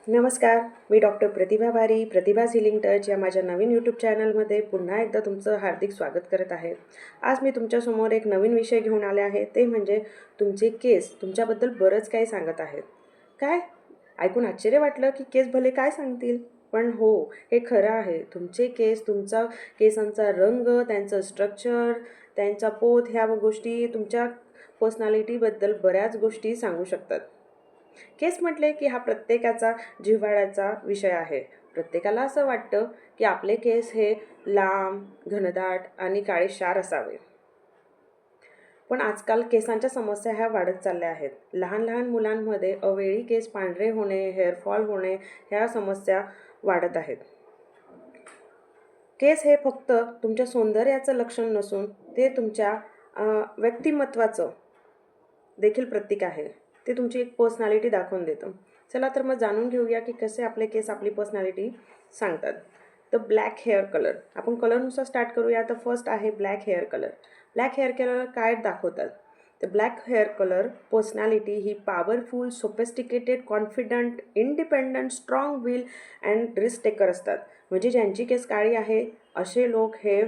नमस्कार. मी डॉक्टर प्रतिभा बारी, प्रतिभाज healing touch या माझ्या नवीन यूट्यूब चॅनलमध्ये पुन्हा एकदा तुमचं हार्दिक स्वागत करत आहे. आज मी तुमच्यासमोर एक नवीन विषय घेऊन आले आहे, ते म्हणजे तुमचे केस तुमच्याबद्दल बरंच काही सांगत आहेत. काय? ऐकून आश्चर्य वाटलं की केस भले काय सांगतील? पण हो, हे खरं आहे. तुमचे केस, तुमचा केसांचा रंग, त्यांचं स्ट्रक्चर, त्यांचा पोत ह्या गोष्टी तुमच्या पर्सनॅलिटीबद्दल बऱ्याच गोष्टी सांगू शकतात. केस म्हटले की हा प्रत्येकाचा जिव्हाळ्याचा विषय आहे. प्रत्येकाला असं वाटतं की आपले केस हे लांब, घनदाट आणि काळेशार असावे. पण आजकाल केसांच्या समस्या ह्या वाढत चालल्या आहेत. लहान लहान मुलांमध्ये अवेळी केस पांढरे होणे, हेअरफॉल होणे ह्या समस्या वाढत आहेत. केस हे फक्त तुमच्या सौंदर्याचं लक्षण नसून ते तुमच्या व्यक्तिमत्वाचं देखील प्रतीक आहे. ते तुमची एक पर्सनॅलिटी दाखवून देतं. चला तर मग जाणून घेऊया की कसे आपले केस आपली पर्सनॅलिटी सांगतात. तर ब्लॅक हेअर कलर, आपण कलरनुसार स्टार्ट करूया. तर फर्स्ट आहे black hair colour. Black hair colour काय दाखवतात? तर black hair colour personality he powerful, sophisticated, confident, independent, strong will and risk taker असतात. म्हणजे ज्यांची केस काळी आहे असे लोक हे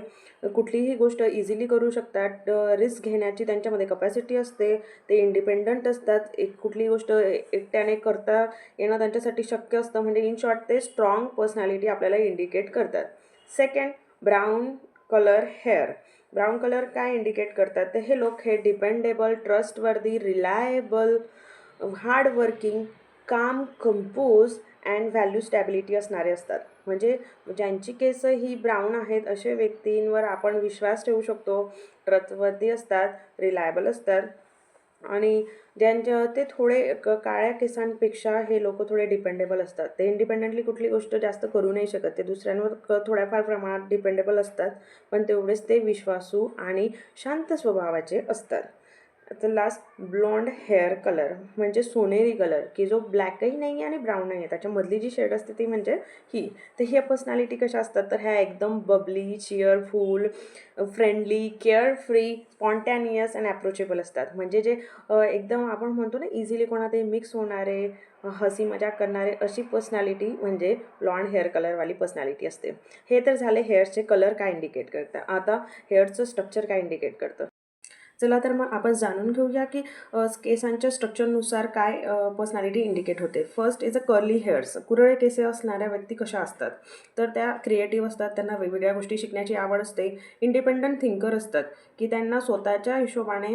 कुठलीही गोष्ट इझिली करू शकतात. रिस्क घेण्याची त्यांच्यामध्ये कपॅसिटी असते. ते इंडिपेंडंट असतात. कुठली गोष्ट एकट्याने करता येणं त्यांच्यासाठी शक्य असतं. म्हणजे इन शॉर्ट ते स्ट्रॉंग पर्सनॅलिटी आपल्याला इंडिकेट करतात. Second, brown colour hair. Brown colour काय इंडिकेट करतात? तर हे लोक हे dependable, trustworthy, reliable, hard working, काम, कंपोज अँड व्हॅल्यू स्टॅबिलिटी असणारे असतात. म्हणजे ज्यांची केस ही ब्राऊन आहेत अशा व्यक्तींवर आपण विश्वास ठेवू शकतो. ट्रस्टवर्दी असतात, रिलायबल असतात आणि ते थोडे काळ्या केसांपेक्षा हे लोक थोडे डिपेंडेबल असतात. ते इंडिपेंडेंटली कुठली गोष्ट जास्त करू नाही शकत. ते दुसऱ्यांवर थोड्याफार प्रमाणात डिपेंडेबल असतात, पण तेवढेच ते विश्वासू आणि शांत स्वभावाचे असतात. तर लास्ट, ब्लॉन्ड हेअर कलर म्हणजे सोनेरी कलर, की जो ब्लॅकही नाही आहे आणि ब्राऊन नाही आहे, त्याच्यामधली जी शेड असते ती म्हणजे ही. तर ह्या पर्सनॅलिटी कशा असतात? तर ह्या एकदम bubbly, cheerful, friendly, carefree, spontaneous and approachable असतात. म्हणजे जे एकदम आपण म्हणतो ना इझिली कोणातही मिक्स होणारे, हसी मजाक करणारे, अशी पर्सनॅलिटी म्हणजे ब्लॉन्ड हेअर कलरवाली पर्सनॅलिटी असते. हे तर झाले हेअर्सचे कलर काय इंडिकेट करतं. आता हेअरचं स्ट्रक्चर काय इंडिकेट करतं. चला तर मग आपण जाणून घेऊया की केसांच्या स्ट्रक्चरनुसार काय पर्सनॅलिटी इंडिकेट होते. First is a curly hairs. कुरळे केसे असणाऱ्या व्यक्ती कशा असतात? तर त्या क्रिएटिव्ह असतात, त्यांना वेगवेगळ्या गोष्टी शिकण्याची आवड असते. इंडिपेंडंट थिंकर असतात, की त्यांना स्वतःच्या हिशोबाने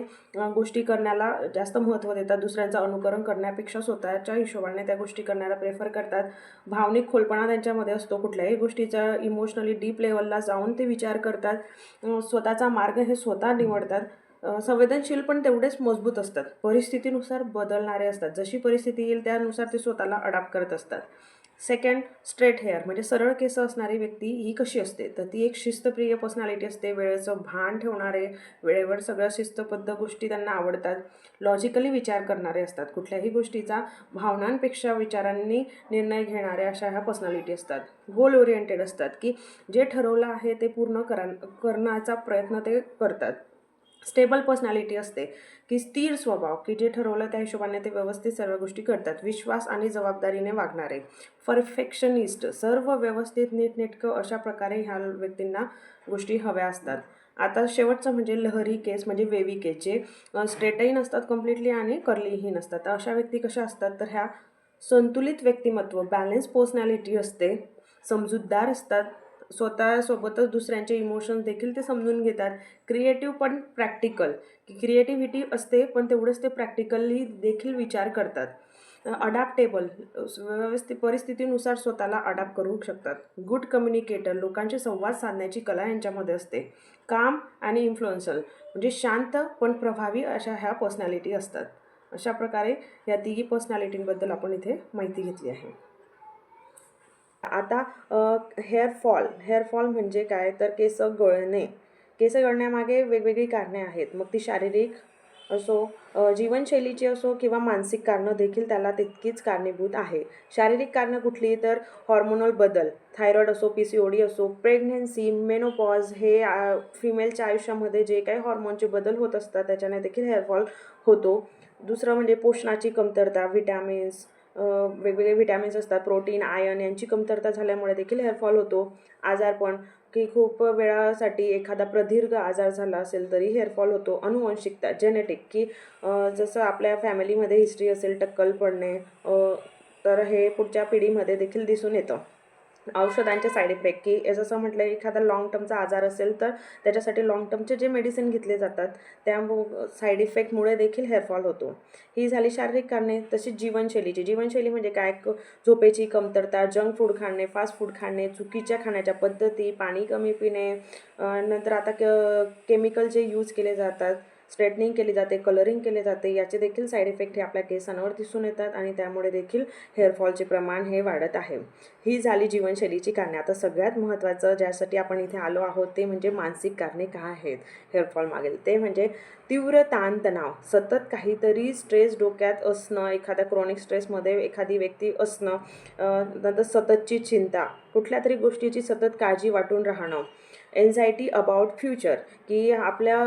गोष्टी करण्याला जास्त महत्त्व देतात. दुसऱ्यांचं अनुकरण करण्यापेक्षा स्वतःच्या हिशोबाने त्या गोष्टी करण्याला प्रेफर करतात. भावनिक खोलपणा त्यांच्यामध्ये असतो. कुठल्याही गोष्टीचा इमोशनली डीप लेवलला जाऊन ते विचार करतात. स्वतःचा मार्ग हे स्वतः निवडतात. संवेदनशील पण तेवढेच मजबूत असतात. परिस्थितीनुसार बदलणारे असतात. जशी परिस्थिती येईल त्यानुसार ते स्वतःला अडॅप्ट करत असतात. सेकंड, स्ट्रेट हेअर म्हणजे सरळ केस असणारी व्यक्ती ही कशी असते? तर ती एक शिस्तप्रिय पर्सनॅलिटी असते. वेळेचं भान ठेवणारे, वेळेवर सगळ्या शिस्तबद्ध गोष्टी त्यांना आवडतात. लॉजिकली विचार करणारे असतात. कुठल्याही गोष्टीचा भावनांपेक्षा विचारांनी निर्णय घेणाऱ्या अशा ह्या पर्सनॅलिटी असतात. गोल ओरिएंटेड असतात, की जे ठरवलं आहे ते पूर्ण करण्याचा प्रयत्न ते करतात. स्टेबल पर्सनॅलिटी असते, की स्थिर स्वभाव, की जे ठरवलं त्या हिशोबाने ते व्यवस्थित सर्व गोष्टी करतात. विश्वास आणि जबाबदारीने वागणारे. परफेक्शनिस्ट, सर्व व्यवस्थित नीटनेटकं अशा प्रकारे ह्या व्यक्तींना गोष्टी हव्या असतात. आता शेवटचं म्हणजे लहरी केस म्हणजे वेवी केस, जे स्ट्रेटही नसतात कम्प्लिटली आणि कर्लीही नसतात. तर अशा व्यक्ती कशा असतात? तर ह्या संतुलित व्यक्तिमत्व, बॅलन्स पर्सनॅलिटी असते. समजूतदार असतात. स्वतःसोबतच दुसऱ्यांचे इमोशन्स देखील ते समजून घेतात. क्रिएटिव्ह पण प्रॅक्टिकल, की क्रिएटिव्हिटी असते पण तेवढंच ते प्रॅक्टिकली देखील विचार करतात. अडॅप्टेबल, व्यवस्थित परिस्थितीनुसार स्वतःला अडॅप्ट करू शकतात. गुड कम्युनिकेटर, लोकांशी संवाद साधण्याची कला यांच्यामध्ये असते. काम आणि इन्फ्लुएन्सर म्हणजे शांत पण प्रभावी अशा ह्या पर्सनॅलिटी असतात. अशा प्रकारे या तिघी पर्सनॅलिटींबद्दल आपण इथे माहिती घेतली आहे. आता हेअरफॉल म्हणजे काय? तर केस गळणे. केस गळण्यामागे वेगवेगळी कारणे आहेत. मग ती शारीरिक असो, जीवनशैलीची असो किंवा मानसिक कारणं देखील त्याला तितकीच कारणीभूत आहे. शारीरिक कारणं कुठली? तर हॉर्मोनल बदल, थायरॉईड असो, PCOD असो, प्रेग्नन्सी, मेनोपॉज, हे फिमेलच्या आयुष्यामध्ये जे काही हॉर्मोनचे बदल होत असतात त्याच्याने देखील हेअरफॉल होतो. दुसरं म्हणजे पोषणाची कमतरता, व्हिटॅमिन्स, वेगवेगळे व्हिटॅमिन्स असतात, प्रोटीन, आयर्न यांची कमतरता झाल्यामुळे देखील हेअरफॉल होतो. आजारपण, की खूप वेळासाठी एखादा प्रदीर्घ आजार झाला असेल तरी हेअरफॉल होतो. अनुवंशिकता, जेनेटिक, की जसं आपल्या फॅमिलीमध्ये हिस्ट्री असेल टक्कल पडणे, तर हे पुढच्या पिढीमध्ये देखील दिसून येतं. औषधांचे साईड इफेक्ट, की जसं म्हटलं एखादा लाँग टर्मचा आजार असेल तर त्याच्यासाठी लाँग टर्मचे जे मेडिसिन घेतले जातात त्या साईड इफेक्टमुळे देखील हेअरफॉल होतो. ही झाली शारीरिक कारणे. तशीच जीवनशैली म्हणजे काय, झोपेची कमतरता, जंक फूड खाणे, फास्ट फूड खाणे, चुकीच्या खाण्याच्या पद्धती, पाणी कमी पिणे, नंतर आता केमिकल जे यूज केले जातात, स्ट्रेटनिंग केली जाते, कलरिंग केले जाते, याचे देखील साईड इफेक्ट हे आपल्या केसांवर दिसून येतात आणि त्यामुळे देखील हेअरफॉलचे प्रमाण हे वाढत आहे. ही झाली जीवनशैलीची कारणे. आता सगळ्यात महत्त्वाचं ज्यासाठी आपण इथे आलो आहोत ते म्हणजे मानसिक कारणे काय आहेत हेअरफॉल मागेल, ते म्हणजे तीव्र ताणतणाव, सतत काहीतरी स्ट्रेस डोक्यात असणं, एखाद्या क्रोनिक स्ट्रेसमध्ये एखादी व्यक्ती असणं, नंतर सततची चिंता, कुठल्या तरी गोष्टीची सतत काळजी वाटून राहणं, एन्झायटी अबाउट फ्युचर, की आपल्या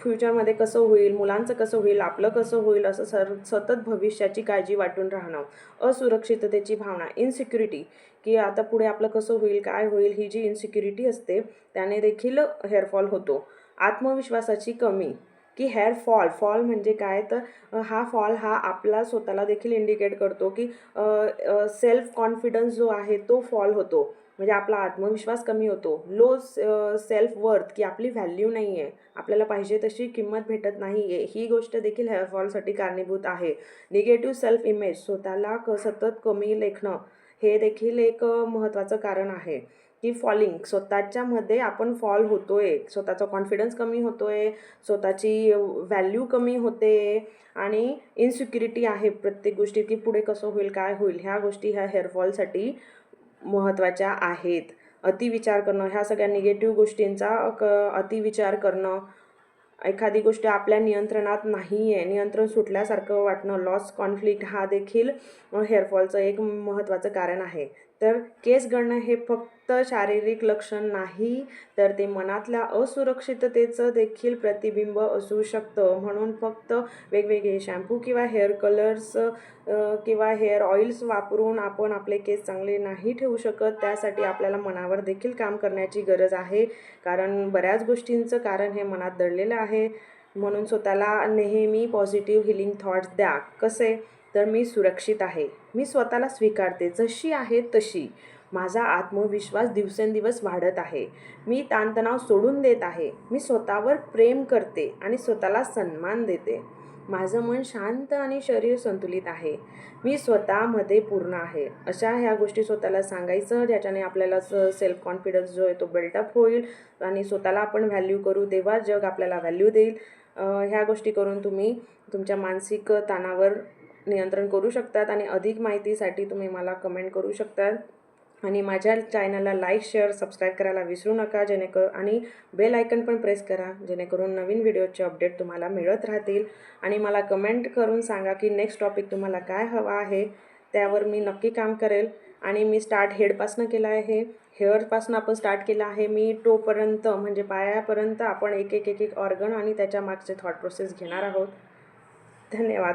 फ्युचरमध्ये कसं होईल, मुलांचं कसं होईल, आपलं कसं होईल, असं सतत भविष्याची काळजी वाटून राहणं, असुरक्षिततेची भावना, इन्सिक्युरिटी, की आता पुढे आपलं कसं होईल, काय होईल, ही जी इन्सिक्युरिटी असते त्याने देखील हेअरफॉल होतो. आत्मविश्वासाची कमी, की फॉल म्हणजे काय, तर हा फॉल हा आपला स्वतःला देखील इंडिकेट करतो की सेल्फ कॉन्फिडन्स जो आहे तो फॉल होतो, म्हणजे आपला आत्मविश्वास कमी होतो. लो सेल्फ वर्थ, की आपली व्हॅल्यू नाही आहे, आपल्याला पाहिजे तशी किंमत भेटत नाही आहे, ही गोष्ट देखील हेअरफॉलसाठी कारणीभूत आहे. निगेटिव्ह सेल्फ इमेज, स्वतःला सतत कमी लेखणं, हे देखील एक महत्त्वाचं कारण आहे. की फॉलिंग, स्वतःच्यामध्ये आपण फॉल होतोय, स्वतःचा कॉन्फिडन्स कमी होतोय, स्वतःची व्हॅल्यू कमी होते आणि इन्सिक्युरिटी आहे प्रत्येक गोष्टी, की पुढे कसं होईल, काय होईल, ह्या गोष्टी ह्या हेअरफॉलसाठी महत्त्वाच्या आहेत. अतिविचार करणं, ह्या सगळ्या निगेटिव्ह गोष्टींचा अतिविचार करणं, एखादी गोष्ट आपल्या नियंत्रणात नाही आहे, नियंत्रण सुटल्यासारखं वाटणं, लॉस कॉन्फ्लिक्ट, हा देखील हेअरफॉलचं एक महत्त्वाचं कारण आहे. तर केस गळणं हे फक्त शारीरिक लक्षण नाही, तर ते मनातल्या असुरक्षिततेचं देखील प्रतिबिंब असू शकतं. म्हणून फक्त वेगवेगळे शॅम्पू किंवा हेअर कलर्स किंवा हेअर ऑइल्स वापरून आपण आपले केस चांगले नाही ठेवू शकत. त्यासाठी आपल्याला मनावर देखील काम करण्याची गरज आहे, कारण बऱ्याच गोष्टींचं कारण हे मनात दडलेलं आहे. म्हणून स्वतःला नेहमी पॉझिटिव्ह हिलिंग थॉट्स द्या. कसे, तर मी सुरक्षित आहे, मी स्वतःला स्वीकारते जशी आहे तशी, माझा आत्मविश्वास दिवसेंदिवस वाढत आहे, मी ताणतणाव सोडून देत आहे, मी स्वतःवर प्रेम करते आणि स्वतःला सन्मान देते, माझं मन शांत आणि शरीर संतुलित आहे, मी स्वतःमध्ये पूर्ण आहे. अशा ह्या गोष्टी स्वतःला सांगायचं, ज्याच्याने आपल्याला सेल्फ कॉन्फिडन्स जो आहे तो बिल्डअप होईल आणि स्वतःला आपण व्हॅल्यू करू, तेव्हा जग आपल्याला व्हॅल्यू देईल. ह्या गोष्टी करून तुम्ही तुमच्या मानसिक ताणावर नियंत्रण करू शकतात आणि अधिक माहितीसाठी तुम्ही मला कमेंट करू शकतात आणि माझ्या चॅनलला लाईक, शेअर, सबस्क्राईब करायला विसरू नका, आणि बेल आयकन पण प्रेस करा, जेणेकरून नवीन व्हिडिओचे अपडेट तुम्हाला मिळत राहतील. आणि मला कमेंट करून सांगा की नेक्स्ट टॉपिक तुम्हाला काय हवा आहे, त्यावर मी नक्की काम करेल. आणि मी स्टार्ट हेडपासनं केलं आहे, हेअरपासनं आपण स्टार्ट केलं आहे, मी टोपर्यंत म्हणजे पायापर्यंत आपण एक एक एक एक ऑर्गन आणि त्याच्या मागचे थॉट प्रोसेस घेणार आहोत. धन्यवाद.